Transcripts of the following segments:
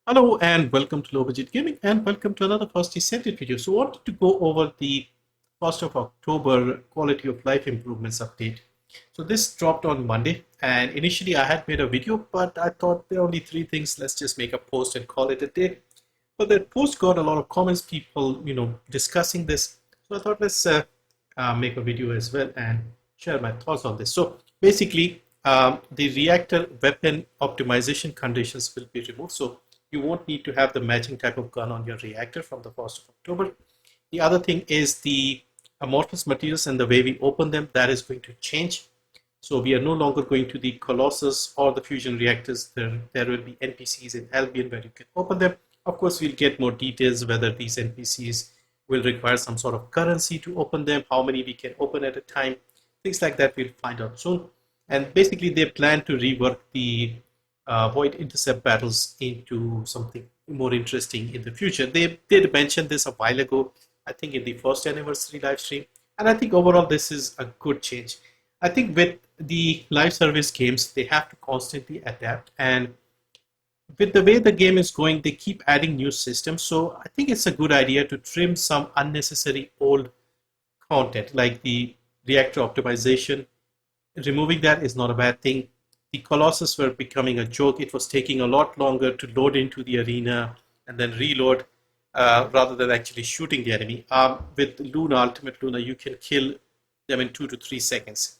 Hello and welcome to Low Budget Gaming and welcome to another first Descendant video. So I wanted to go over the 1st of October quality of life improvements update. So this dropped on Monday and initially I had made a video, but I thought there are only three things. Let's just make a post and call it a day. But that post got a lot of comments, people, discussing this. So I thought let's make a video as well and share my thoughts on this. So basically, the reactor weapon optimization conditions will be removed. So you won't need to have the matching type of gun on your reactor from the 1st of October. The other thing is the amorphous materials and the way we open them, that is going to change. So we are no longer going to the Colossus or the fusion reactors. There will be NPCs in Albion where you can open them. Of course, we'll get more details whether these NPCs will require some sort of currency to open them, how many we can open at a time, things like that we'll find out soon. And basically, they plan to rework the void intercept battles into something more interesting in the future. They did mention this a while ago, I think in the first anniversary live stream, and I think overall this is a good change. I think with the live service games, they have to constantly adapt, and with the way the game is going, they keep adding new systems. So I think it's a good idea to trim some unnecessary old content like the reactor optimization. Removing that is not a bad thing. The Colossus were becoming a joke. It was taking a lot longer to load into the arena and then reload rather than actually shooting the enemy. With Luna, Ultimate Luna, you can kill them in 2 to 3 seconds.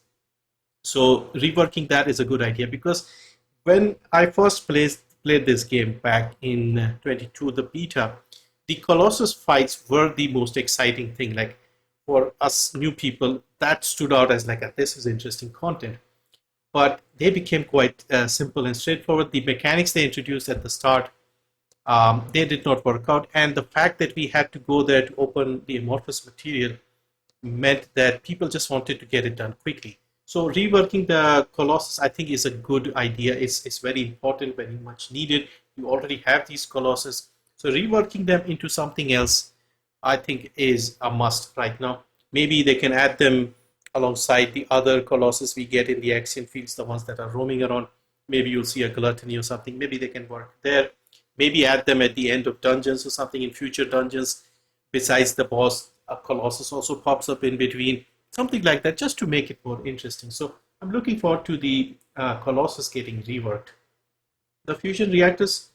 So reworking that is a good idea, because when I first played this game back in 22, the beta, the Colossus fights were the most exciting thing. Like for us new people, that stood out as like this is interesting content. But they became quite simple and straightforward. The mechanics they introduced at the start, they did not work out, and the fact that we had to go there to open the amorphous material meant that people just wanted to get it done quickly. So reworking the Colossus, I think, is a good idea. It's very important, very much needed. You already have these Colossus. So reworking them into something else, I think, is a must right now. Maybe they can add them alongside the other Colossus we get in the Axion fields, the ones that are roaming around. Maybe you'll see a Gluttony or something. Maybe they can work there. Maybe add them at the end of dungeons or something in future dungeons. Besides the boss, a Colossus also pops up in between, something like that, just to make it more interesting. So I'm looking forward to the Colossus getting reworked. The fusion reactors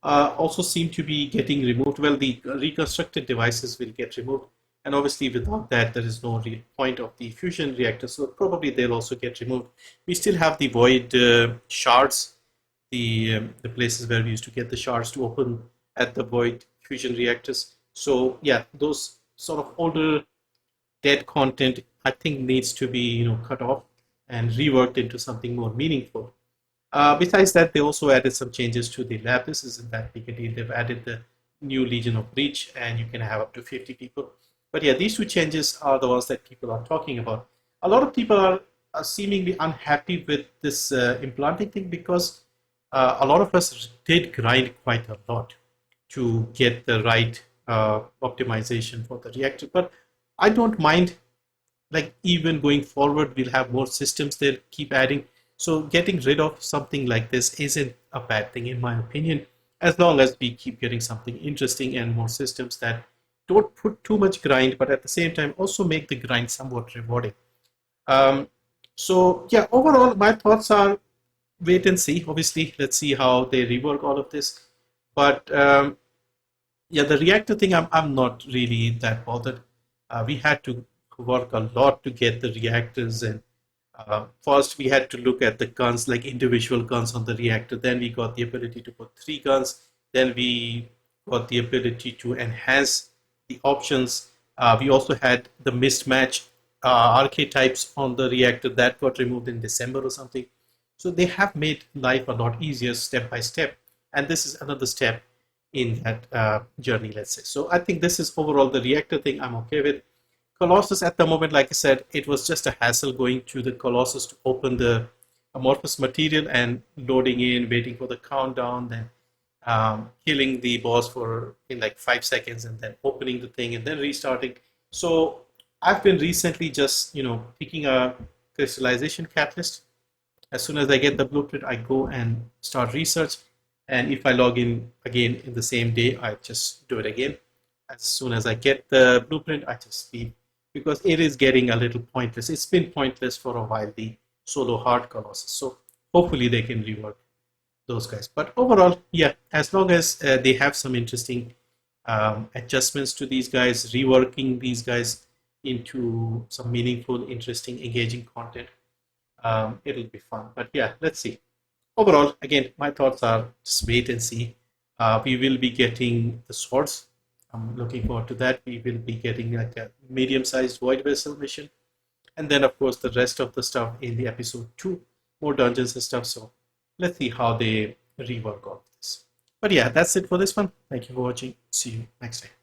also seem to be getting removed. Well, the reconstructed devices will get removed, and obviously without that, there is no real point of the fusion reactor. So probably they'll also get removed. We still have the void shards, the places where we used to get the shards to open at the void fusion reactors. So yeah, those sort of older dead content, I think, needs to be cut off and reworked into something more meaningful. Besides that, they also added some changes to the lab. This isn't that big a deal. They've added the new Legion of Breach, and you can have up to 50 people. But yeah, these two changes are the ones that people are talking about. A lot of people are seemingly unhappy with this implanting thing, because a lot of us did grind quite a lot to get the right optimization for the reactor. But I don't mind. Like, even going forward, we'll have more systems they'll keep adding. So getting rid of something like this isn't a bad thing, in my opinion, as long as we keep getting something interesting and more systems that don't put too much grind, but at the same time also make the grind somewhat rewarding. Um, so yeah, overall, my thoughts are wait and see. Obviously, let's see how they rework all of this. But yeah, the reactor thing, I'm not really that bothered. We had to work a lot to get the reactors, and first we had to look at the guns, like individual guns on the reactor. Then we got the ability to put 3 guns. Then we got the ability to enhance the options. We also had the mismatch archetypes on the reactor that got removed in December or something. So they have made life a lot easier step by step, and this is another step in that journey, let's say. So I think this is overall the reactor thing I'm okay with. Colossus at the moment, like I said, it was just a hassle going to the Colossus to open the amorphous material and loading in, waiting for the countdown, then killing the boss for in like 5 seconds, and then opening the thing and then restarting. So I've been recently just picking a crystallization catalyst. As soon as I get the blueprint, I go and start research, And if I log in again in the same day, I just do it again. As soon as I get the blueprint, I just leave, because it is getting a little pointless. It's been pointless for a while, the solo hard colossus. So hopefully they can rework those guys. But overall, yeah, as long as they have some interesting adjustments to these guys, reworking these guys into some meaningful, interesting, engaging content, it'll be fun. But yeah, let's see. Overall, again, my thoughts are just wait and see. We will be getting the swords. I'm looking forward to that. We will be getting like a medium-sized void vessel mission, and then of course the rest of the stuff in the episode 2, more dungeons and stuff. So let's see how they rework all of this. But yeah, that's it for this one. Thank you for watching. See you next time.